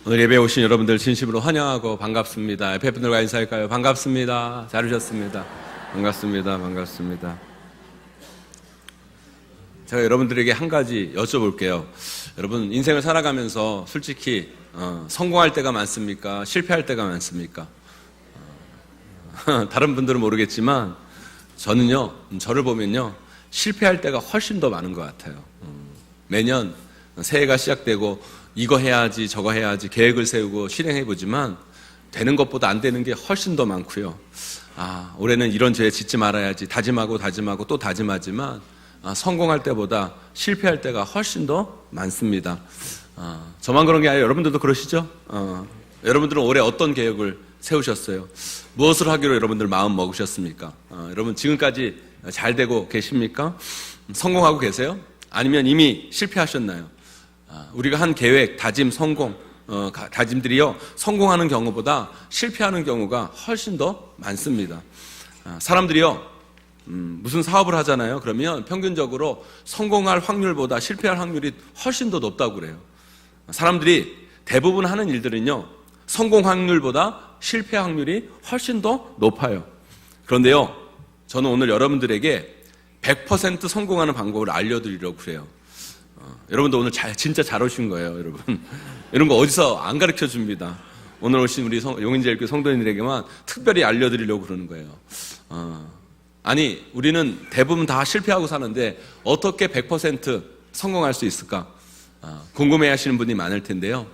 오늘 예배에 오신 여러분들 진심으로 환영하고 반갑습니다. 옆에 분들과 인사할까요? 반갑습니다. 잘 오셨습니다. 반갑습니다. 반갑습니다. 제가 여러분들에게 한 가지 여쭤볼게요. 여러분 인생을 살아가면서 솔직히 성공할 때가 많습니까? 실패할 때가 많습니까? 다른 분들은 모르겠지만 저는요, 저를 보면요, 실패할 때가 훨씬 더 많은 것 같아요. 매년 새해가 시작되고 이거 해야지 저거 해야지 계획을 세우고 실행해보지만 되는 것보다 안 되는 게 훨씬 더 많고요. 올해는 이런 죄 짓지 말아야지 다짐하고 또 다짐하지만 성공할 때보다 실패할 때가 훨씬 더 많습니다. 저만 그런 게 아니라 여러분들도 그러시죠? 여러분들은 올해 어떤 계획을 세우셨어요? 무엇을 하기로 여러분들 마음 먹으셨습니까? 여러분 지금까지 잘 되고 계십니까? 성공하고 계세요? 아니면 이미 실패하셨나요? 우리가 한 계획, 다짐, 다짐들이요, 성공하는 경우보다 실패하는 경우가 훨씬 더 많습니다. 사람들이요, 무슨 사업을 하잖아요. 그러면 평균적으로 성공할 확률보다 실패할 확률이 훨씬 더 높다고 그래요. 사람들이 대부분 하는 일들은요, 성공 확률보다 실패 확률이 훨씬 더 높아요. 그런데요, 저는 오늘 여러분들에게 100% 성공하는 방법을 알려드리려고 그래요. 여러분도 오늘 진짜 잘 오신 거예요, 여러분. 이런 거 어디서 안 가르쳐 줍니다. 오늘 오신 우리 용인제일교회 성도님들에게만 특별히 알려드리려고 그러는 거예요. 아니, 우리는 대부분 다 실패하고 사는데 어떻게 100% 성공할 수 있을까? 궁금해 하시는 분이 많을 텐데요.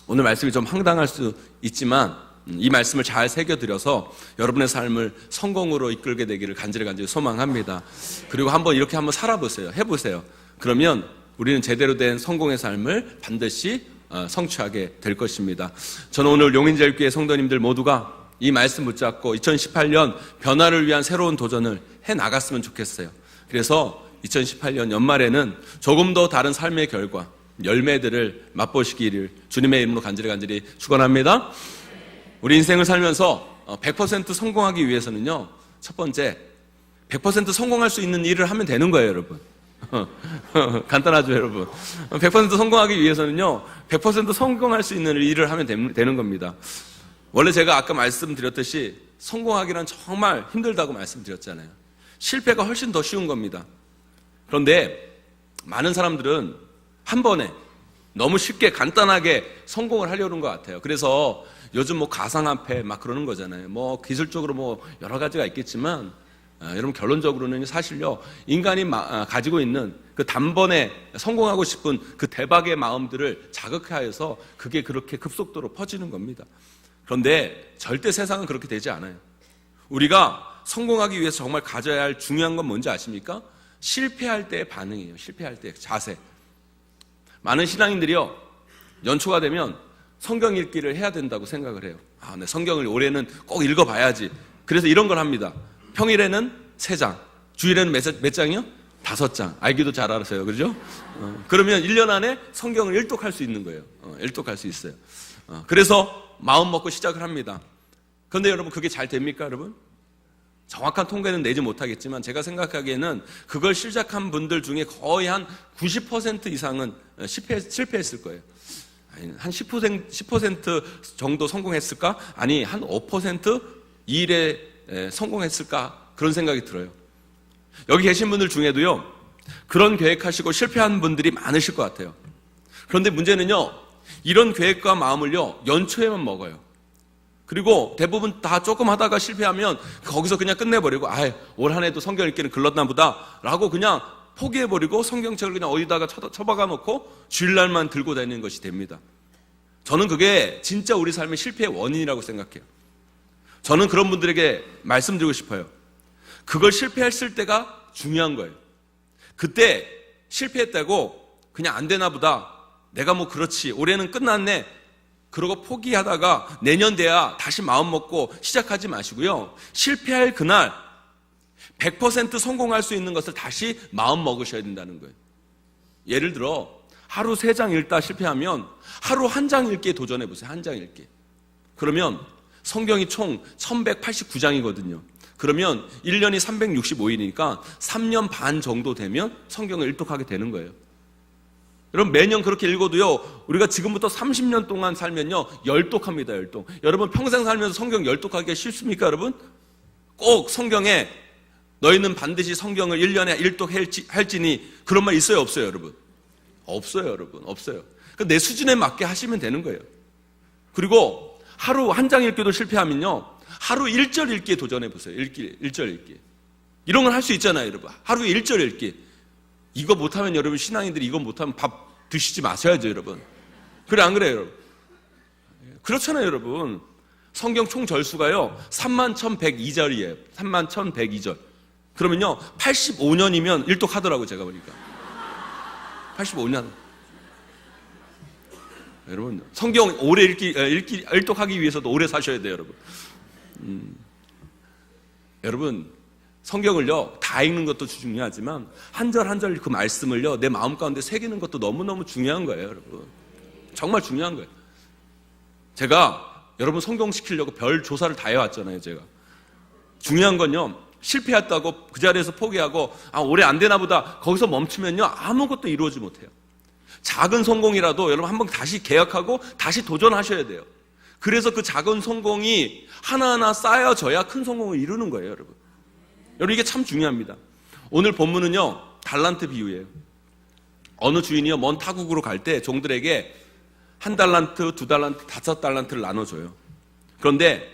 오늘 말씀이 좀 황당할 수 있지만 이 말씀을 잘 새겨드려서 여러분의 삶을 성공으로 이끌게 되기를 간절히 소망합니다. 그리고 한번 살아보세요. 해보세요. 그러면 우리는 제대로 된 성공의 삶을 반드시 성취하게 될 것입니다. 저는 오늘 용인제일교회 성도님들 모두가 이 말씀 붙잡고 2018년 변화를 위한 새로운 도전을 해나갔으면 좋겠어요. 그래서 2018년 연말에는 조금 더 다른 삶의 결과, 열매들을 맛보시기를 주님의 이름으로 간절히 축원합니다. 우리 인생을 살면서 100% 성공하기 위해서는요, 첫 번째, 100% 성공할 수 있는 일을 하면 되는 거예요, 여러분. 간단하죠, 여러분. 100% 성공하기 위해서는요, 100% 성공할 수 있는 일을 하면 되는 겁니다. 원래 제가 아까 말씀드렸듯이 성공하기란 정말 힘들다고 말씀드렸잖아요. 실패가 훨씬 더 쉬운 겁니다. 그런데 많은 사람들은 한 번에 너무 쉽게 간단하게 성공을 하려는 것 같아요. 그래서 요즘 가상화폐 막 그러는 거잖아요. 기술적으로 여러 가지가 있겠지만 여러분 결론적으로는 사실요, 인간이 가지고 있는 그 단번에 성공하고 싶은 그 대박의 마음들을 자극하여서 그게 그렇게 급속도로 퍼지는 겁니다. 그런데 절대 세상은 그렇게 되지 않아요. 우리가 성공하기 위해서 정말 가져야 할 중요한 건 뭔지 아십니까? 실패할 때의 반응이에요. 실패할 때의 자세. 많은 신앙인들이요, 연초가 되면 성경 읽기를 해야 된다고 생각을 해요. 네, 성경을 올해는 꼭 읽어봐야지. 그래서 이런 걸 합니다. 평일에는 3장, 주일에는 몇 장이요? 5장. 알기도 잘 알아서요. 그죠? 그러면 1년 안에 성경을 일독할 수 있는 거예요. 일독할 수 있어요. 그래서 마음 먹고 시작을 합니다. 그런데 여러분, 그게 잘 됩니까, 여러분? 정확한 통계는 내지 못하겠지만 제가 생각하기에는 그걸 시작한 분들 중에 거의 한 90% 이상은 실패했을 거예요. 한 10% 정도 성공했을까? 아니, 한 5% 이 일에 성공했을까? 그런 생각이 들어요. 여기 계신 분들 중에도요, 그런 계획하시고 실패한 분들이 많으실 것 같아요. 그런데 문제는요, 이런 계획과 마음을요, 연초에만 먹어요. 그리고 대부분 다 조금 하다가 실패하면 거기서 그냥 끝내버리고, 올 한 해도 성경 읽기는 글렀나 보다 라고 그냥 포기해버리고 성경책을 그냥 어디다가 처박아 놓고 주일날만 들고 다니는 것이 됩니다. 저는 그게 진짜 우리 삶의 실패의 원인이라고 생각해요. 저는 그런 분들에게 말씀드리고 싶어요. 그걸 실패했을 때가 중요한 거예요. 그때 실패했다고 그냥 안 되나 보다, 내가 그렇지, 올해는 끝났네, 그러고 포기하다가 내년 돼야 다시 마음 먹고 시작하지 마시고요, 실패할 그날 100% 성공할 수 있는 것을 다시 마음 먹으셔야 된다는 거예요. 예를 들어 하루 3장 읽다 실패하면 하루 1장 읽기에 도전해 보세요. 1장 읽기. 그러면 성경이 총 1189장이거든요. 그러면 1년이 365일이니까 3년 반 정도 되면 성경을 일독하게 되는 거예요. 여러분 매년 그렇게 읽어도요, 우리가 지금부터 30년 동안 살면요, 열독합니다, 열독. 여러분 평생 살면서 성경 열독하기가 쉽습니까, 여러분? 꼭 성경에 너희는 반드시 성경을 1년에 1독 할지니 그런 말 있어요, 없어요, 여러분? 없어요, 여러분. 없어요. 내 수준에 맞게 하시면 되는 거예요. 그리고 하루 한 장 읽기도 실패하면요, 하루 1절 읽기에 도전해 보세요. 1절 읽기. 이런 걸 할 수 있잖아요, 여러분. 하루에 1절 읽기. 이거 못하면 여러분, 신앙인들이 이거 못하면 밥 드시지 마셔야죠, 여러분. 그래, 안 그래요, 여러분? 그렇잖아요, 여러분. 성경 총 절수가요, 31,102절이에요. 31,102절. 그러면요, 85년이면 1독 하더라고요, 제가 보니까. 85년. 여러분, 성경 오래 일독하기 위해서도 오래 사셔야 돼요, 여러분. 여러분, 성경을요, 다 읽는 것도 중요하지만 한 절 한 절 그 말씀을요, 내 마음 가운데 새기는 것도 너무너무 중요한 거예요, 여러분. 정말 중요한 거예요. 제가 여러분 성경 시키려고 별 조사를 다 해왔잖아요, 제가. 중요한 건요, 실패했다고 그 자리에서 포기하고 오래 안 되나 보다 거기서 멈추면요, 아무것도 이루어지지 못해요. 작은 성공이라도 여러분 한번 다시 계약하고 다시 도전하셔야 돼요. 그래서 그 작은 성공이 하나하나 쌓여져야 큰 성공을 이루는 거예요, 여러분. 여러분, 이게 참 중요합니다. 오늘 본문은요, 달란트 비유예요. 어느 주인이요, 먼 타국으로 갈 때 종들에게 1달란트, 2달란트, 5달란트를 나눠줘요. 그런데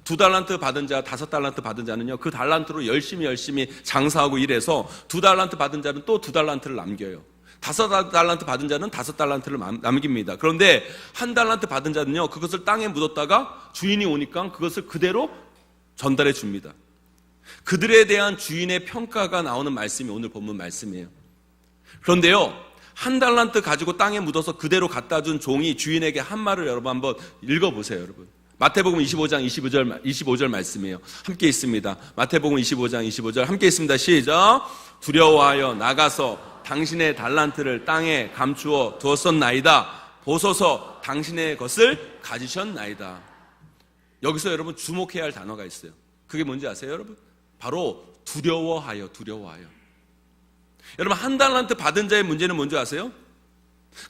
2달란트 받은 자, 5달란트 받은 자는요, 그 달란트로 열심히 장사하고 일해서 2달란트 받은 자는 또 2달란트를 남겨요. 5달란트 받은 자는 5달란트를 남깁니다. 그런데 1달란트 받은 자는요, 그것을 땅에 묻었다가 주인이 오니까 그것을 그대로 전달해 줍니다. 그들에 대한 주인의 평가가 나오는 말씀이 오늘 본문 말씀이에요. 그런데요, 1달란트 가지고 땅에 묻어서 그대로 갖다 준 종이 주인에게 한 말을 여러분 한번 읽어보세요, 여러분. 마태복음 25장 25절 말씀이에요. 함께 있습니다. 마태복음 25장 25절 함께 있습니다. 시작. 두려워하여 나가서 당신의 달란트를 땅에 감추어 두었었나이다. 보소서 당신의 것을 가지셨나이다. 여기서 여러분 주목해야 할 단어가 있어요. 그게 뭔지 아세요, 여러분? 바로 두려워하여. 여러분, 1달란트 받은 자의 문제는 뭔지 아세요?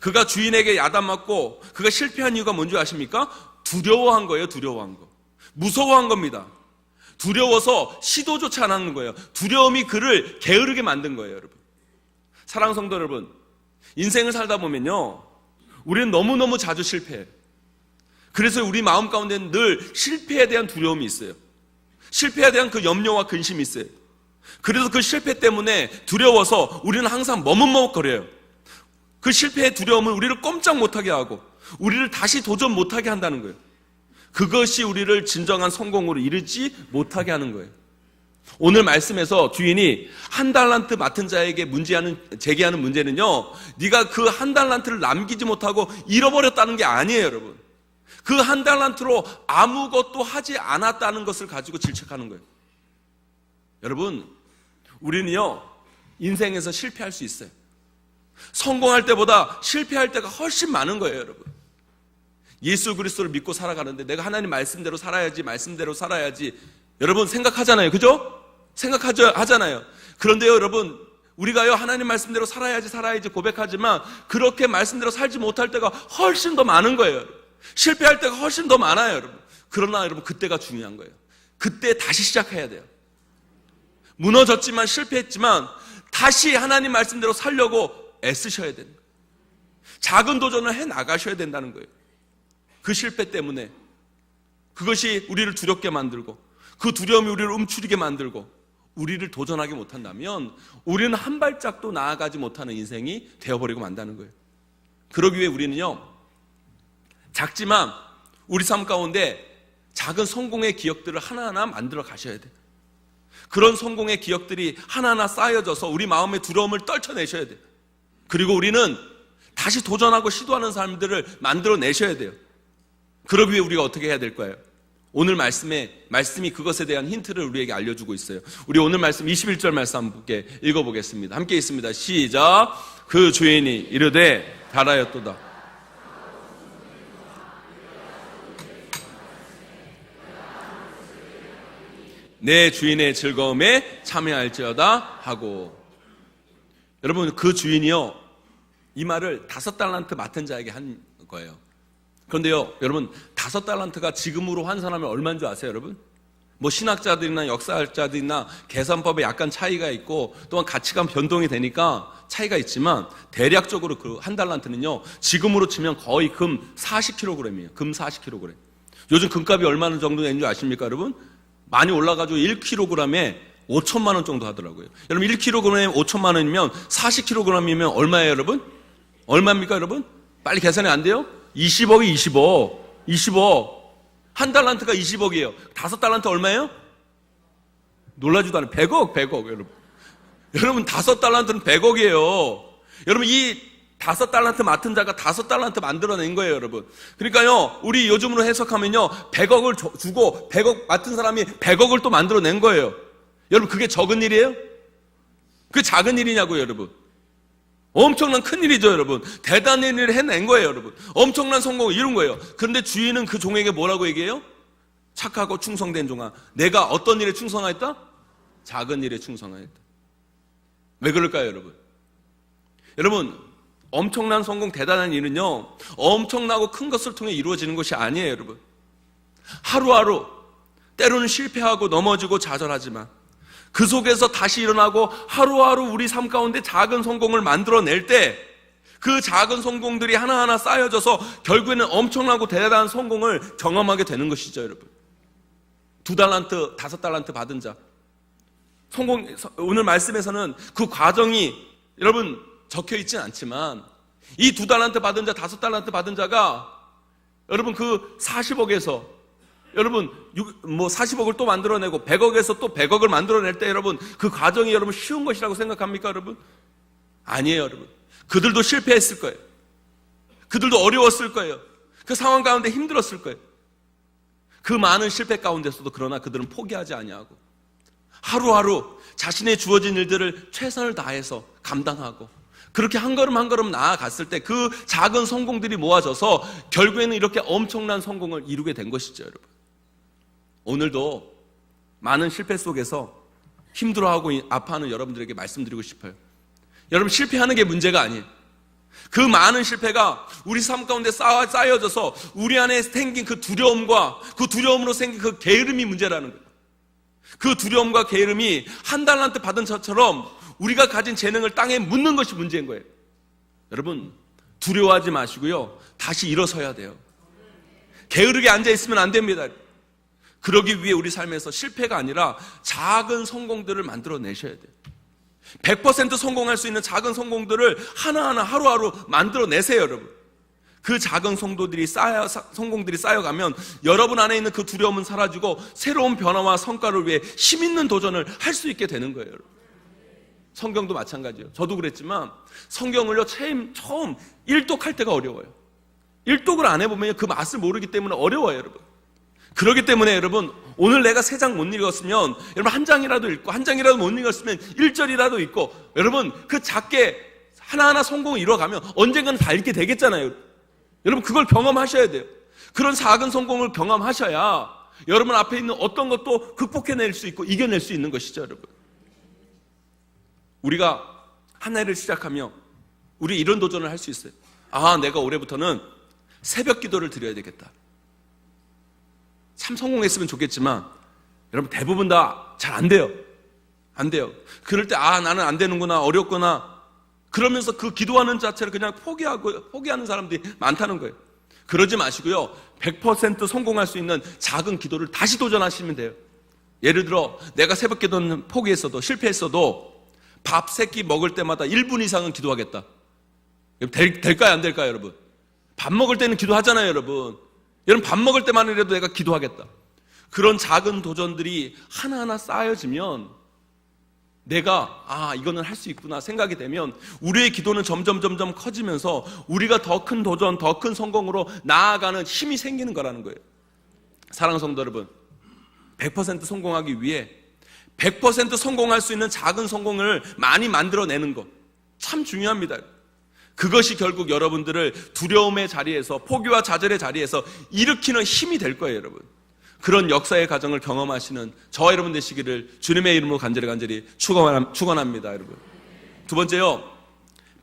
그가 주인에게 야단맞고 그가 실패한 이유가 뭔지 아십니까? 두려워한 거예요. 두려워한 거. 무서워한 겁니다. 두려워서 시도조차 안 하는 거예요. 두려움이 그를 게으르게 만든 거예요, 여러분. 사랑하는 성도 여러분, 인생을 살다 보면요, 우리는 너무너무 자주 실패해요. 그래서 우리 마음 가운데는 늘 실패에 대한 두려움이 있어요. 실패에 대한 그 염려와 근심이 있어요. 그래서 그 실패 때문에 두려워서 우리는 항상 머뭇머뭇거려요. 그 실패의 두려움은 우리를 꼼짝 못하게 하고 우리를 다시 도전 못하게 한다는 거예요. 그것이 우리를 진정한 성공으로 이르지 못하게 하는 거예요. 오늘 말씀에서 주인이 1달란트 맡은 자에게 제기하는 문제는요, 네가 그 1달란트를 남기지 못하고 잃어버렸다는 게 아니에요, 여러분. 그 1달란트로 아무것도 하지 않았다는 것을 가지고 질책하는 거예요. 여러분, 우리는요, 인생에서 실패할 수 있어요. 성공할 때보다 실패할 때가 훨씬 많은 거예요, 여러분. 예수 그리스도를 믿고 살아가는데 내가 하나님 말씀대로 살아야지 여러분 생각하잖아요, 그죠? 하잖아요. 그런데요, 여러분, 우리가요, 하나님 말씀대로 살아야지 고백하지만 그렇게 말씀대로 살지 못할 때가 훨씬 더 많은 거예요. 실패할 때가 훨씬 더 많아요, 여러분. 그러나 여러분, 그때가 중요한 거예요. 그때 다시 시작해야 돼요. 무너졌지만 실패했지만 다시 하나님 말씀대로 살려고 애쓰셔야 되는 거예요. 작은 도전을 해 나가셔야 된다는 거예요. 그 실패 때문에 그것이 우리를 두렵게 만들고 그 두려움이 우리를 움츠리게 만들고 우리를 도전하게 못한다면 우리는 한 발짝도 나아가지 못하는 인생이 되어버리고 만다는 거예요. 그러기 위해 우리는요, 작지만 우리 삶 가운데 작은 성공의 기억들을 하나하나 만들어 가셔야 돼요. 그런 성공의 기억들이 하나하나 쌓여져서 우리 마음의 두려움을 떨쳐내셔야 돼요. 그리고 우리는 다시 도전하고 시도하는 사람들을 만들어내셔야 돼요. 그러기 위해 우리가 어떻게 해야 될까요? 오늘 말씀이 그것에 대한 힌트를 우리에게 알려주고 있어요. 우리 오늘 말씀 21절 말씀 함께 읽어보겠습니다. 함께 있습니다. 시작. 그 주인이 이르되 바라였도다. 내 주인의 즐거움에 참여할지어다 하고. 여러분, 그 주인이요, 이 말을 5달란트 맡은 자에게 한 거예요. 그런데요, 여러분, 5달란트가 지금으로 환산하면 얼마인 줄 아세요, 여러분? 뭐 신학자들이나 역사학자들이나 계산법에 약간 차이가 있고 또한 가치관 변동이 되니까 차이가 있지만 대략적으로 그 한 달란트는요, 지금으로 치면 거의 금 40kg이에요. 금 40kg. 요즘 금값이 얼마나 정도 되는 줄 아십니까, 여러분? 많이 올라가지고 1kg에 5천만 원 정도 하더라고요. 여러분, 1kg에 5천만 원이면 40kg이면 얼마예요, 여러분? 얼마입니까, 여러분? 빨리 계산이 안 돼요? 20억이 20억. 한 달란트가 20억이에요. 5달란트 얼마예요? 놀라지도 않아요. 100억, 여러분. 여러분, 5달란트는 100억이에요. 여러분, 이 5달란트 맡은 자가 5달란트 만들어낸 거예요, 여러분. 그러니까요, 우리 요즘으로 해석하면요, 100억을 주고 100억 맡은 사람이 100억을 또 만들어낸 거예요. 여러분, 그게 적은 일이에요? 그게 작은 일이냐고요, 여러분. 엄청난 큰 일이죠, 여러분. 대단한 일을 해낸 거예요, 여러분. 엄청난 성공을 이룬 거예요. 그런데 주인은 그 종에게 뭐라고 얘기해요? 착하고 충성된 종아, 내가 어떤 일에 충성하였다? 작은 일에 충성하였다. 왜 그럴까요, 여러분? 여러분, 엄청난 성공, 대단한 일은요, 엄청나고 큰 것을 통해 이루어지는 것이 아니에요, 여러분. 하루하루 때로는 실패하고 넘어지고 좌절하지만 그 속에서 다시 일어나고 하루하루 우리 삶 가운데 작은 성공을 만들어낼 때 그 작은 성공들이 하나하나 쌓여져서 결국에는 엄청나고 대단한 성공을 경험하게 되는 것이죠, 여러분. 2달란트, 5달란트 받은 자. 오늘 말씀에서는 그 과정이 여러분 적혀 있지는 않지만 이 2달란트 받은 자, 5달란트 받은 자가 여러분 그 40억에서 여러분 40억을 또 만들어내고 100억에서 또 100억을 만들어낼 때 여러분 그 과정이 여러분 쉬운 것이라고 생각합니까, 여러분? 아니에요, 여러분. 그들도 실패했을 거예요. 그들도 어려웠을 거예요. 그 상황 가운데 힘들었을 거예요. 그 많은 실패 가운데서도 그러나 그들은 포기하지 아니하고 하루하루 자신의 주어진 일들을 최선을 다해서 감당하고 그렇게 한 걸음 한 걸음 나아갔을 때 그 작은 성공들이 모아져서 결국에는 이렇게 엄청난 성공을 이루게 된 것이죠, 여러분. 오늘도 많은 실패 속에서 힘들어하고 아파하는 여러분들에게 말씀드리고 싶어요. 여러분, 실패하는 게 문제가 아니에요. 그 많은 실패가 우리 삶 가운데 쌓여져서 우리 안에 생긴 그 두려움과 그 두려움으로 생긴 그 게으름이 문제라는 거예요. 그 두려움과 게으름이 한 달란트 받은 저처럼 우리가 가진 재능을 땅에 묻는 것이 문제인 거예요. 여러분, 두려워하지 마시고요, 다시 일어서야 돼요. 게으르게 앉아있으면 안 됩니다. 그러기 위해 우리 삶에서 실패가 아니라 작은 성공들을 만들어내셔야 돼요. 100% 성공할 수 있는 작은 성공들을 하나하나 하루하루 만들어내세요, 여러분. 그 작은 성공들이 쌓여가면 여러분 안에 있는 그 두려움은 사라지고 새로운 변화와 성과를 위해 힘있는 도전을 할 수 있게 되는 거예요, 여러분. 성경도 마찬가지예요. 저도 그랬지만 성경을요, 처음 일독할 때가 어려워요. 일독을 안 해보면 그 맛을 모르기 때문에 어려워요, 여러분. 그렇기 때문에 여러분, 오늘 내가 3장 못 읽었으면 여러분 한 장이라도 읽고, 한 장이라도 못 읽었으면 1절이라도 읽고, 여러분 그 작게 하나하나 성공을 이뤄가면 언젠가는 다 읽게 되겠잖아요. 여러분, 그걸 경험하셔야 돼요. 그런 작은 성공을 경험하셔야 여러분 앞에 있는 어떤 것도 극복해낼 수 있고 이겨낼 수 있는 것이죠, 여러분. 우리가 한 해를 시작하며 우리 이런 도전을 할 수 있어요. 내가 올해부터는 새벽 기도를 드려야 되겠다. 참 성공했으면 좋겠지만 여러분, 대부분 다 잘 안 돼요. 안 돼요. 그럴 때 나는 안 되는구나, 어렵구나, 그러면서 그 기도하는 자체를 그냥 포기하는 사람들이 많다는 거예요. 그러지 마시고요, 100% 성공할 수 있는 작은 기도를 다시 도전하시면 돼요. 예를 들어 내가 새벽 기도는 포기했어도 실패했어도 밥 3끼 먹을 때마다 1분 이상은 기도하겠다. 될까요, 안 될까요, 여러분? 밥 먹을 때는 기도하잖아요, 여러분. 여러분, 밥 먹을 때만이라도 내가 기도하겠다. 그런 작은 도전들이 하나하나 쌓여지면 내가 이거는 할 수 있구나 생각이 되면 우리의 기도는 점점 커지면서 우리가 더 큰 도전, 더 큰 성공으로 나아가는 힘이 생기는 거라는 거예요. 사랑하는 성도 여러분, 100% 성공하기 위해 100% 성공할 수 있는 작은 성공을 많이 만들어내는 것 참 중요합니다. 그것이 결국 여러분들을 두려움의 자리에서, 포기와 좌절의 자리에서 일으키는 힘이 될 거예요, 여러분. 그런 역사의 과정을 경험하시는 저와 여러분 되시기를 주님의 이름으로 간절히 축원합니다, 여러분. 두 번째요,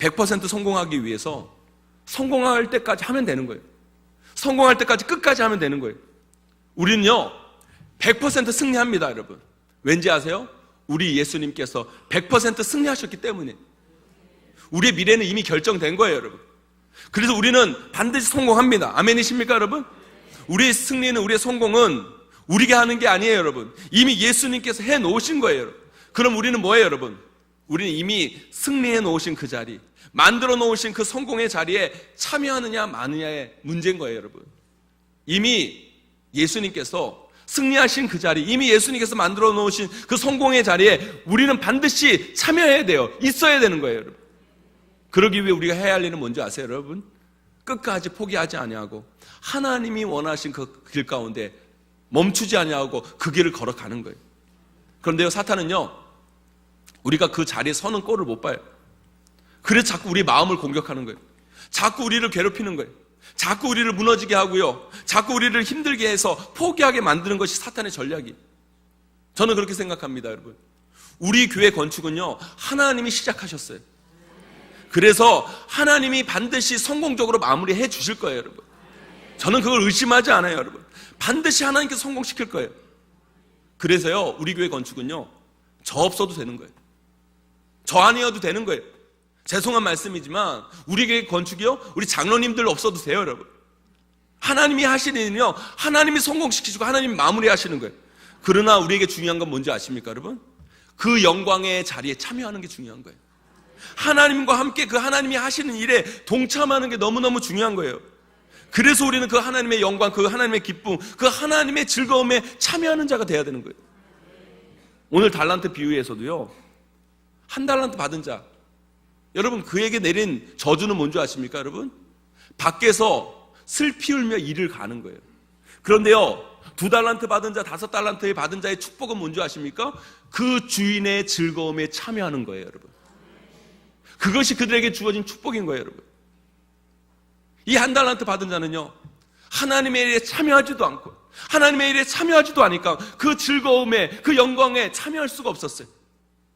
100% 성공하기 위해서 성공할 때까지 하면 되는 거예요. 성공할 때까지 끝까지 하면 되는 거예요. 우리는요 100% 승리합니다, 여러분. 왠지 아세요? 우리 예수님께서 100% 승리하셨기 때문에 우리의 미래는 이미 결정된 거예요, 여러분. 그래서 우리는 반드시 성공합니다. 아멘이십니까, 여러분? 우리의 승리는, 우리의 성공은 우리가 하는 게 아니에요, 여러분. 이미 예수님께서 해놓으신 거예요, 여러분. 그럼 우리는 뭐예요, 여러분? 우리는 이미 승리해 놓으신 그 자리, 만들어 놓으신 그 성공의 자리에 참여하느냐 마느냐의 문제인 거예요, 여러분. 이미 예수님께서 승리하신 그 자리, 이미 예수님께서 만들어 놓으신 그 성공의 자리에 우리는 반드시 참여해야 돼요. 있어야 되는 거예요, 여러분. 그러기 위해 우리가 해야 할 일은 뭔지 아세요, 여러분? 끝까지 포기하지 아니하고 하나님이 원하신 그 길 가운데 멈추지 아니하고 그 길을 걸어가는 거예요. 그런데요, 사탄은요, 우리가 그 자리에 서는 꼴을 못 봐요. 그래서 자꾸 우리 마음을 공격하는 거예요. 자꾸 우리를 괴롭히는 거예요. 자꾸 우리를 무너지게 하고요, 자꾸 우리를 힘들게 해서 포기하게 만드는 것이 사탄의 전략이에요. 저는 그렇게 생각합니다, 여러분. 우리 교회 건축은요, 하나님이 시작하셨어요. 그래서 하나님이 반드시 성공적으로 마무리해 주실 거예요, 여러분. 저는 그걸 의심하지 않아요, 여러분. 반드시 하나님께서 성공시킬 거예요. 그래서요, 우리 교회 건축은요, 저 없어도 되는 거예요. 저 아니어도 되는 거예요. 죄송한 말씀이지만 우리 교회 건축이요, 우리 장로님들 없어도 돼요, 여러분. 하나님이 하시는 일은요, 하나님이 성공시키시고 하나님이 마무리하시는 거예요. 그러나 우리에게 중요한 건 뭔지 아십니까, 여러분? 그 영광의 자리에 참여하는 게 중요한 거예요. 하나님과 함께 그 하나님이 하시는 일에 동참하는 게 너무너무 중요한 거예요. 그래서 우리는 그 하나님의 영광, 그 하나님의 기쁨, 그 하나님의 즐거움에 참여하는 자가 돼야 되는 거예요. 오늘 달란트 비유에서도요, 한 달란트 받은 자, 여러분, 그에게 내린 저주는 뭔지 아십니까, 여러분? 밖에서 슬피 울며 일을 가는 거예요. 그런데요, 2달란트 받은 자, 5달란트 받은 자의 축복은 뭔지 아십니까? 그 주인의 즐거움에 참여하는 거예요, 여러분. 그것이 그들에게 주어진 축복인 거예요, 여러분. 이 1달란트 받은 자는요, 하나님의 일에 참여하지도 않고 하나님의 일에 참여하지도 않으니까 그 즐거움에, 그 영광에 참여할 수가 없었어요.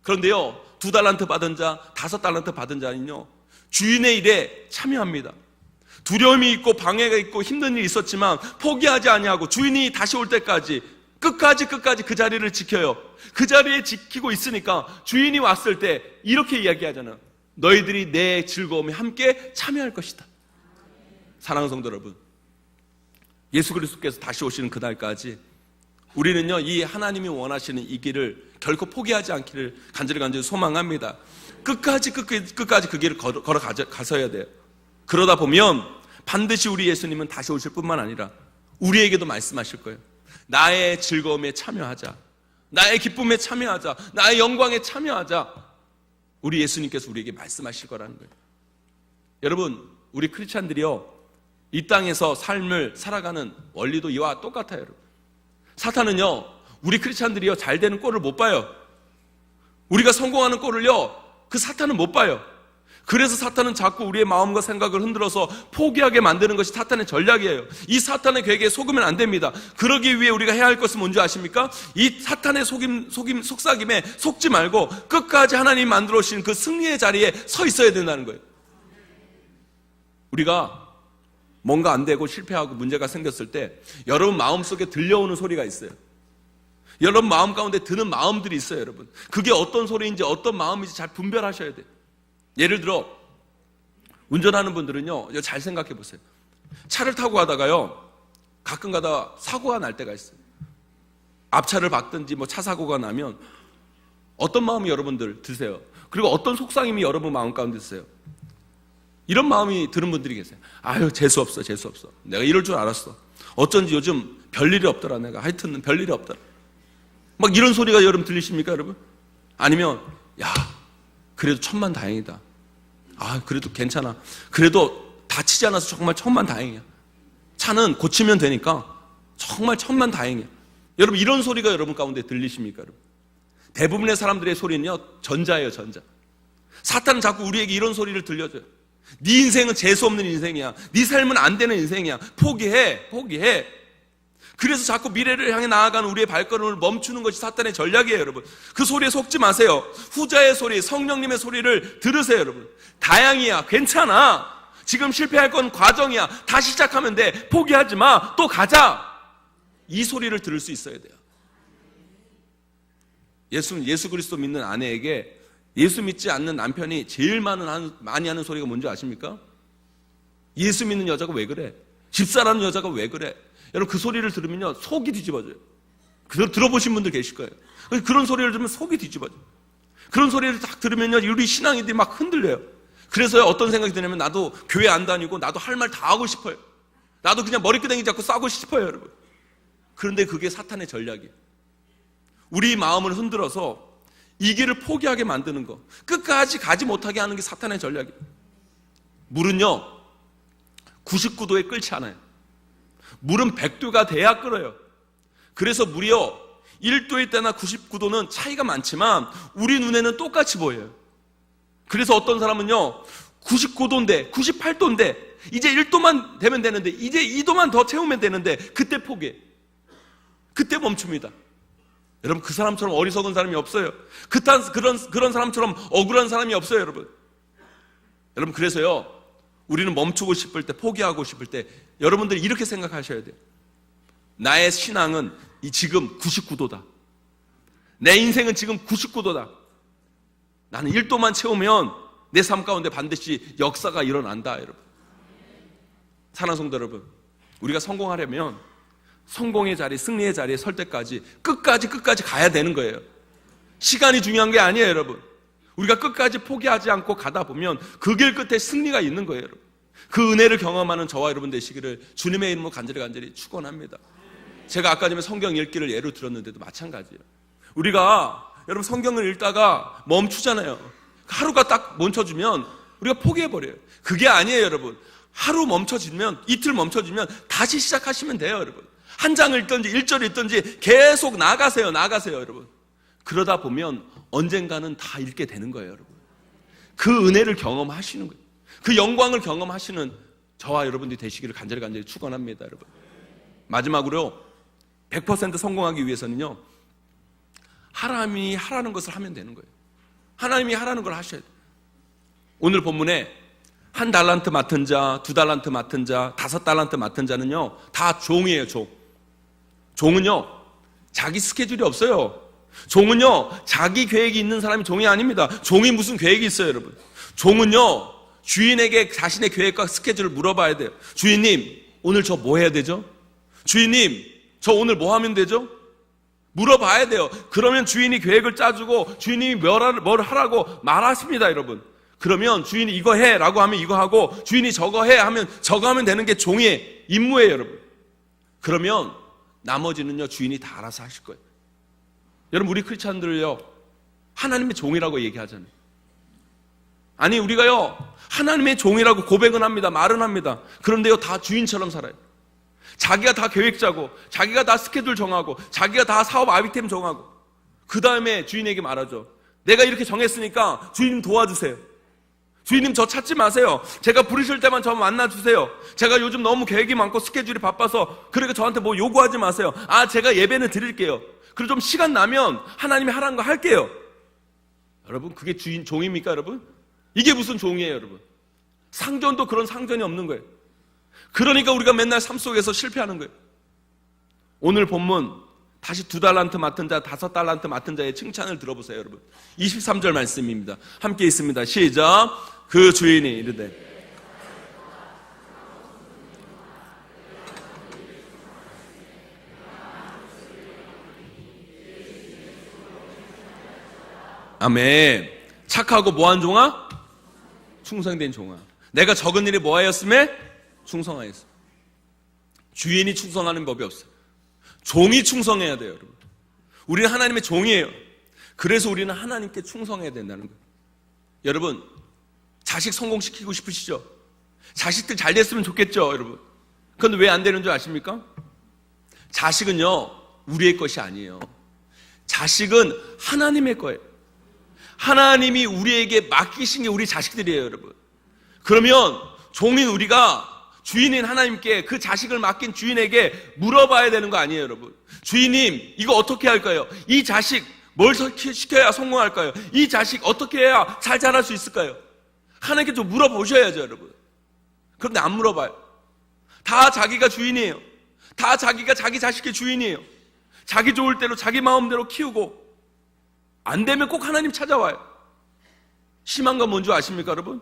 그런데요, 2달란트 받은 자, 5달란트 받은 자는요, 주인의 일에 참여합니다. 두려움이 있고 방해가 있고 힘든 일이 있었지만 포기하지 아니하고 주인이 다시 올 때까지 끝까지 그 자리를 지켜요. 그 자리에 지키고 있으니까 주인이 왔을 때 이렇게 이야기하잖아요. 너희들이 내 즐거움에 함께 참여할 것이다. 사랑하는 성도 여러분, 예수 그리스도께서 다시 오시는 그날까지 우리는요, 이 하나님이 원하시는 이 길을 결코 포기하지 않기를 간절히 소망합니다. 끝까지 그 길을 걸어가서야 돼요. 그러다 보면 반드시 우리 예수님은 다시 오실 뿐만 아니라 우리에게도 말씀하실 거예요. 나의 즐거움에 참여하자, 나의 기쁨에 참여하자, 나의 영광에 참여하자. 우리 예수님께서 우리에게 말씀하실 거라는 거예요. 여러분, 우리 크리스찬들이요, 이 땅에서 삶을 살아가는 원리도 이와 똑같아요, 여러분. 사탄은요, 우리 크리스찬들이요, 잘 되는 꼴을 못 봐요. 우리가 성공하는 꼴을요, 그 사탄은 못 봐요. 그래서 사탄은 자꾸 우리의 마음과 생각을 흔들어서 포기하게 만드는 것이 사탄의 전략이에요. 이 사탄의 계획에 속으면 안 됩니다. 그러기 위해 우리가 해야 할 것은 뭔지 아십니까? 이 사탄의 속삭임에 속지 말고 끝까지 하나님이 만들어 오신 그 승리의 자리에 서 있어야 된다는 거예요. 우리가 뭔가 안 되고 실패하고 문제가 생겼을 때 여러분 마음속에 들려오는 소리가 있어요. 여러분 마음 가운데 드는 마음들이 있어요, 여러분. 그게 어떤 소리인지 어떤 마음인지 잘 분별하셔야 돼요. 예를 들어 운전하는 분들은요, 이거 잘 생각해 보세요. 차를 타고 가다가요, 가끔 가다 사고가 날 때가 있어요. 앞차를 박든지 차 사고가 나면 어떤 마음이 여러분들 드세요? 그리고 어떤 속상임이 여러분 마음 가운데 드세요? 이런 마음이 드는 분들이 계세요. 아유, 재수없어. 내가 이럴 줄 알았어. 어쩐지 요즘 별일이 없더라. 내가 하여튼 별일이 없더라. 막 이런 소리가 여러분 들리십니까, 여러분? 아니면 야, 그래도 천만다행이다. 아, 그래도 괜찮아. 그래도 다치지 않아서 정말 천만다행이야. 차는 고치면 되니까 정말 천만다행이야. 여러분, 이런 소리가 여러분 가운데 들리십니까, 여러분? 대부분의 사람들의 소리는요, 전자예요, 전자. 사탄은 자꾸 우리에게 이런 소리를 들려줘요. 네 인생은 재수 없는 인생이야. 네 삶은 안 되는 인생이야. 포기해. 그래서 자꾸 미래를 향해 나아가는 우리의 발걸음을 멈추는 것이 사탄의 전략이에요, 여러분. 그 소리에 속지 마세요. 후자의 소리, 성령님의 소리를 들으세요, 여러분. 다양이야, 괜찮아. 지금 실패할 건 과정이야. 다시 시작하면 돼. 포기하지 마. 또 가자. 이 소리를 들을 수 있어야 돼요. 예수 그리스도 믿는 아내에게 예수 믿지 않는 남편이 제일 많이 하는 소리가 뭔지 아십니까? 예수 믿는 여자가 왜 그래? 집사라는 여자가 왜 그래? 여러분, 그 소리를 들으면요, 속이 뒤집어져요. 들어보신 분들 계실 거예요. 그런 소리를 들으면 속이 뒤집어져요. 그런 소리를 딱 들으면요, 우리 신앙인들이 막 흔들려요. 그래서 어떤 생각이 드냐면, 나도 교회 안 다니고 나도 할 말 다 하고 싶어요. 나도 그냥 머리끄댕이 잡고 싸고 싶어요, 여러분. 그런데 그게 사탄의 전략이에요. 우리 마음을 흔들어서 이 길을 포기하게 만드는 거, 끝까지 가지 못하게 하는 게 사탄의 전략이에요. 물은요, 99도에 끓지 않아요. 물은 100도가 돼야 끓어요. 그래서 물이요, 1도일 때나 99도는 차이가 많지만 우리 눈에는 똑같이 보여요. 그래서 어떤 사람은요, 99도인데 98도인데 이제 1도만 되면 되는데, 이제 2도만 더 채우면 되는데, 그때 포기해. 그때 멈춥니다. 여러분, 그 사람처럼 어리석은 사람이 없어요. 그런 사람처럼 억울한 사람이 없어요, 여러분. 여러분, 그래서요, 우리는 멈추고 싶을 때, 포기하고 싶을 때 여러분들이 이렇게 생각하셔야 돼요. 나의 신앙은 지금 99도다. 내 인생은 지금 99도다. 나는 1도만 채우면 내 삶 가운데 반드시 역사가 일어난다, 여러분. 사랑하는 성도 여러분, 우리가 성공하려면 성공의 자리, 승리의 자리에 설 때까지 끝까지 가야 되는 거예요. 시간이 중요한 게 아니에요, 여러분. 우리가 끝까지 포기하지 않고 가다 보면 그 길 끝에 승리가 있는 거예요, 여러분. 그 은혜를 경험하는 저와 여러분 되시기를 주님의 이름으로 간절히 축원합니다. 제가 아까 전에 성경 읽기를 예로 들었는데도 마찬가지예요. 우리가 여러분 성경을 읽다가 멈추잖아요. 하루가 딱 멈춰주면 우리가 포기해버려요. 그게 아니에요, 여러분. 하루 멈춰지면, 이틀 멈춰지면 다시 시작하시면 돼요, 여러분. 한 장을 읽든지 1절을 읽든지 계속 나가세요, 여러분. 그러다 보면 언젠가는 다 읽게 되는 거예요, 여러분. 그 은혜를 경험하시는 거예요. 그 영광을 경험하시는 저와 여러분들이 되시기를 간절히 축원합니다, 여러분. 마지막으로 100% 성공하기 위해서는요, 하나님이 하라는 것을 하면 되는 거예요. 하나님이 하라는 걸 하셔야 돼요. 오늘 본문에 1달란트 맡은 자, 2달란트 맡은 자, 5달란트 맡은 자는요, 다 종이에요, 종. 종은요, 자기 스케줄이 없어요. 종은요, 자기 계획이 있는 사람이 종이 아닙니다. 종이 무슨 계획이 있어요, 여러분. 종은요, 주인에게 자신의 계획과 스케줄을 물어봐야 돼요. 주인님, 오늘 저 뭐 해야 되죠? 주인님, 저 오늘 뭐 하면 되죠? 물어봐야 돼요. 그러면 주인이 계획을 짜주고 주인이 뭘 하라고 말하십니다, 여러분. 그러면 주인이 이거 해 라고 하면 이거 하고, 주인이 저거 해 하면 저거 하면 되는 게 종의 임무예요, 여러분. 그러면 나머지는요, 주인이 다 알아서 하실 거예요. 여러분, 우리 크리스찬들을요, 하나님의 종이라고 얘기하잖아요. 아니, 우리가요, 하나님의 종이라고 고백은 합니다. 말은 합니다. 그런데요, 다 주인처럼 살아요. 자기가 다 계획 짜고, 자기가 다 스케줄 정하고, 자기가 다 사업 아이템 정하고, 그 다음에 주인에게 말하죠. 내가 이렇게 정했으니까 주인님 도와주세요. 주인님 저 찾지 마세요. 제가 부르실 때만 저 만나주세요. 제가 요즘 너무 계획이 많고 스케줄이 바빠서, 그러니까 저한테 뭐 요구하지 마세요. 제가 예배는 드릴게요. 그리고 좀 시간 나면 하나님이 하라는 거 할게요. 여러분, 그게 종입니까, 여러분? 이게 무슨 종이에요, 여러분? 상전도 그런 상전이 없는 거예요. 그러니까 우리가 맨날 삶 속에서 실패하는 거예요. 오늘 본문 다시 2달란트 맡은 자, 5달란트 맡은 자의 칭찬을 들어보세요, 여러분. 23절 말씀입니다. 함께 있습니다. 시작. 그 주인이 이르되 아멘. 착하고 뭐한 종아? 충성된 종아. 내가 적은 일이 뭐하였음에? 충성하였어. 주인이 충성하는 법이 없어요. 종이 충성해야 돼요, 여러분. 우리는 하나님의 종이에요. 그래서 우리는 하나님께 충성해야 된다는 거예요. 여러분, 자식 성공시키고 싶으시죠? 자식들 잘 됐으면 좋겠죠, 여러분. 그런데 왜 안 되는 줄 아십니까? 자식은요, 우리의 것이 아니에요. 자식은 하나님의 거예요. 하나님이 우리에게 맡기신 게 우리 자식들이에요, 여러분. 그러면 종인 우리가 주인인 하나님께 그 자식을 맡긴 주인에게 물어봐야 되는 거 아니에요, 여러분? 주인님, 이거 어떻게 할까요? 이 자식 뭘 시켜야 성공할까요? 이 자식 어떻게 해야 잘 자랄 수 있을까요? 하나님께 좀 물어보셔야죠, 여러분. 그런데 안 물어봐요. 다 자기가 주인이에요. 다 자기가 자기 자식의 주인이에요. 자기 좋을 대로 자기 마음대로 키우고 안 되면 꼭 하나님 찾아와요. 심한 건 뭔지 아십니까, 여러분?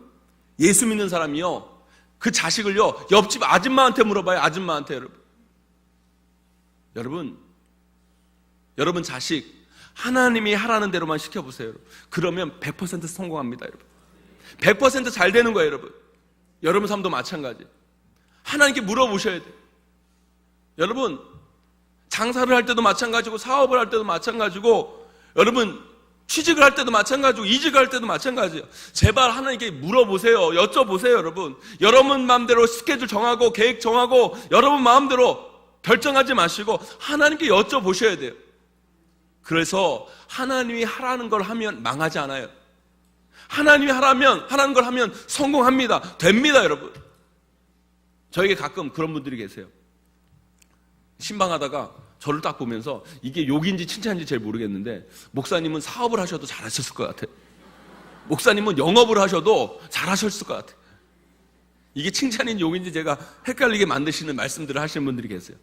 예수 믿는 사람이요, 그 자식을요 옆집 아줌마한테 물어봐요. 아줌마한테. 여러분 자식 하나님이 하라는 대로만 시켜보세요, 여러분. 그러면 100% 성공합니다, 여러분. 100% 잘 되는 거예요, 여러분. 여러분 삶도 마찬가지. 하나님께 물어보셔야 돼요. 여러분, 장사를 할 때도 마찬가지고, 사업을 할 때도 마찬가지고, 여러분 취직을 할 때도 마찬가지고, 이직을 할 때도 마찬가지예요. 제발 하나님께 물어보세요. 여쭤보세요, 여러분. 여러분 마음대로 스케줄 정하고 계획 정하고 여러분 마음대로 결정하지 마시고 하나님께 여쭤보셔야 돼요. 그래서 하나님이 하라는 걸 하면 망하지 않아요. 하나님이 하라는 걸 하면 성공합니다. 됩니다, 여러분. 저에게 가끔 그런 분들이 계세요. 신방하다가 저를 딱 보면서 이게 욕인지 칭찬인지 잘 모르겠는데, 목사님은 사업을 하셔도 잘하셨을 것 같아요. 목사님은 영업을 하셔도 잘하셨을 것 같아요. 이게 칭찬인지 욕인지 제가 헷갈리게 만드시는 말씀들을 하시는 분들이 계세요.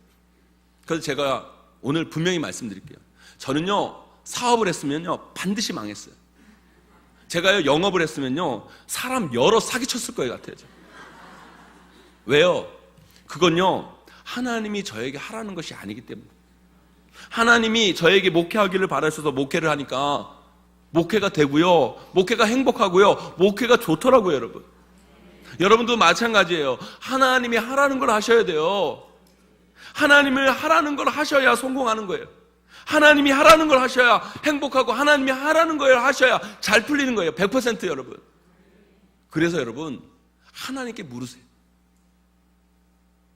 그래서 제가 오늘 분명히 말씀드릴게요. 저는요, 사업을 했으면요 반드시 망했어요. 제가요 영업을 했으면요 사람 여러 사기쳤을 거예요 같아요. 왜요? 그건요 하나님이 저에게 하라는 것이 아니기 때문에. 하나님이 저에게 목회하기를 바라셔서 목회를 하니까 목회가 되고요, 목회가 행복하고요, 목회가 좋더라고요, 여러분. 여러분도 마찬가지예요. 하나님이 하라는 걸 하셔야 돼요. 하나님을 하라는 걸 하셔야 성공하는 거예요. 하나님이 하라는 걸 하셔야 행복하고, 하나님이 하라는 걸 하셔야 잘 풀리는 거예요. 100% 여러분. 그래서 여러분 하나님께 물으세요.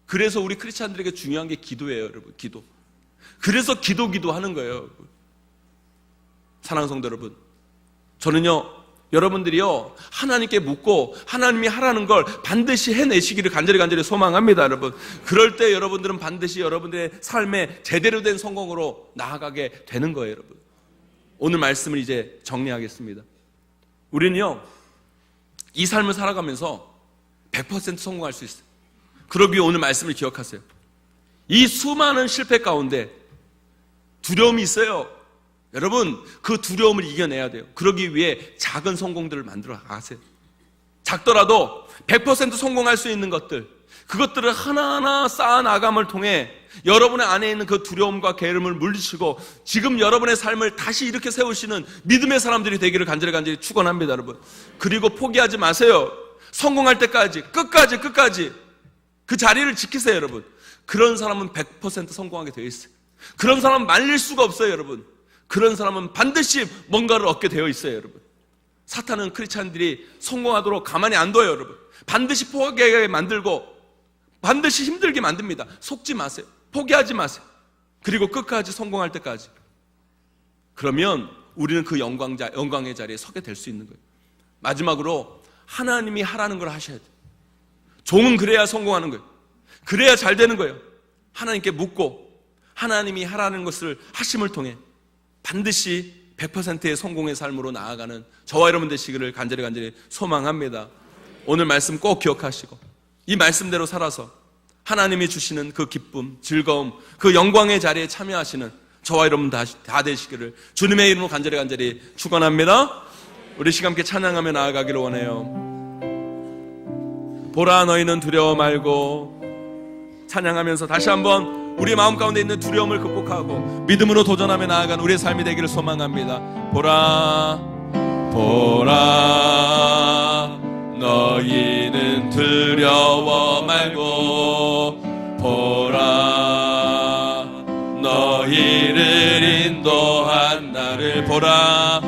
그래서 우리 크리스찬들에게 중요한 게 기도예요, 여러분. 기도. 그래서 기도하는 거예요. 사랑하는 성도 여러분, 저는요 여러분들이요 하나님께 묻고 하나님이 하라는 걸 반드시 해내시기를 간절히 소망합니다, 여러분. 그럴 때 여러분들은 반드시 여러분들의 삶에 제대로 된 성공으로 나아가게 되는 거예요, 여러분. 오늘 말씀을 이제 정리하겠습니다. 우리는요 이 삶을 살아가면서 100% 성공할 수 있어요. 그러기 위해 오늘 말씀을 기억하세요. 이 수많은 실패 가운데 두려움이 있어요. 여러분 그 두려움을 이겨내야 돼요. 그러기 위해 작은 성공들을 만들어 가세요. 작더라도 100% 성공할 수 있는 것들, 그것들을 하나하나 쌓아나감을 통해 여러분의 안에 있는 그 두려움과 게으름을 물리치고 지금 여러분의 삶을 다시 이렇게 세우시는 믿음의 사람들이 되기를 간절히 축원합니다, 여러분. 그리고 포기하지 마세요. 성공할 때까지 끝까지 그 자리를 지키세요, 여러분. 그런 사람은 100% 성공하게 되어 있어요. 그런 사람은 말릴 수가 없어요, 여러분. 그런 사람은 반드시 뭔가를 얻게 되어 있어요, 여러분. 사탄은 크리스찬들이 성공하도록 가만히 안 둬요, 여러분. 반드시 포기하게 만들고 반드시 힘들게 만듭니다. 속지 마세요. 포기하지 마세요. 그리고 끝까지 성공할 때까지. 그러면 우리는 그 영광의 자리에 서게 될 수 있는 거예요. 마지막으로 하나님이 하라는 걸 하셔야 돼요. 종은 그래야 성공하는 거예요. 그래야 잘 되는 거예요. 하나님께 묻고 하나님이 하라는 것을 하심을 통해 반드시 100%의 성공의 삶으로 나아가는 저와 여러분 되시기를 간절히 소망합니다. 오늘 말씀 꼭 기억하시고 이 말씀대로 살아서 하나님이 주시는 그 기쁨, 즐거움, 그 영광의 자리에 참여하시는 저와 여러분 다 되시기를 주님의 이름으로 간절히 축원합니다. 우리 시간 함께 찬양하며 나아가기를 원해요. 보라 너희는 두려워 말고, 찬양하면서 다시 한번 우리 마음 가운데 있는 두려움을 극복하고 믿음으로 도전하며 나아가는 우리의 삶이 되기를 소망합니다. 보라 너희는 두려워 말고, 보라 너희를 인도한 나를 보라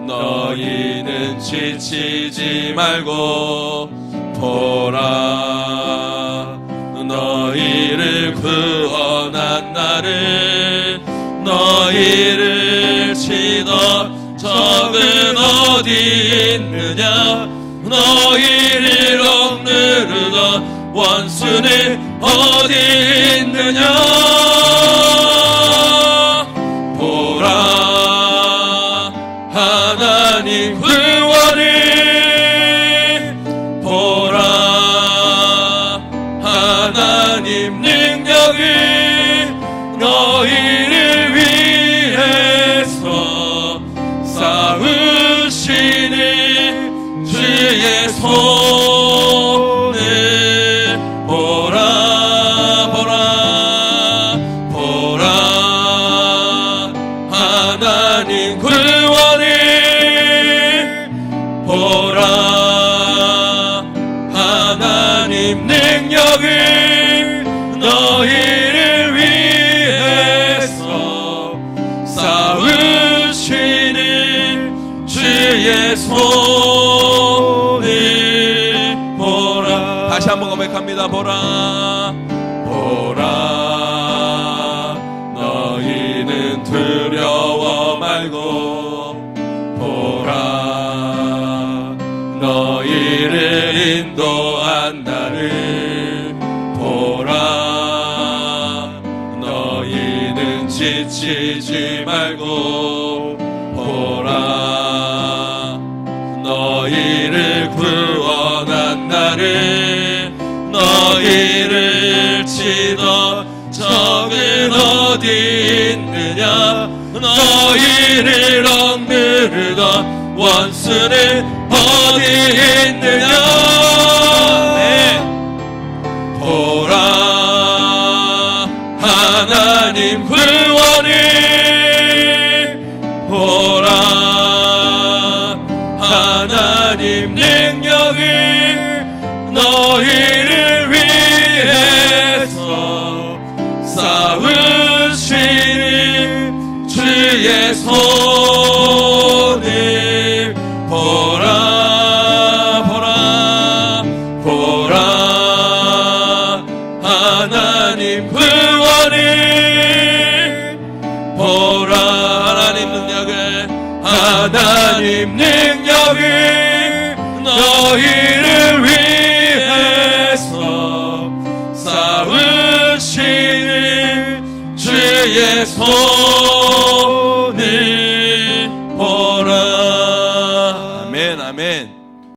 너희는 지치지 말고, 보라 너희를 구원한 나를, 너희를 치던 적은 어디 있느냐, 너희를 억누르던 원수는 어디 있느냐. 보라 하나님 구원이, 보라 하나님 능력이 너희를 위해서 싸우시는 주의 손을 보라 보라 보라 하나님 구원이, 보라 하나님 능력이 너희를 위해서 싸우시는 주의 손을 보라. 다시 한번 고백합니다. 보라 보라 너희는 두려워 말고, 보라 너희를 인도한 나를, 보라 너희는 지치지 말고, 보라 너희를 구원한 나를, 너희를 치던 적은 어디 있느냐. 너희를 억누르던 원수는 어디 있느냐. 네. 보라 하나님 구원이, 보라 하나님 능력이 너희를 위해서 싸우시는 주의 손을 보라 보라 보라 하나님 구원이, 보라 하나님 능력을, 하나님 능력이 너희를 위해서 싸우시는 주의 손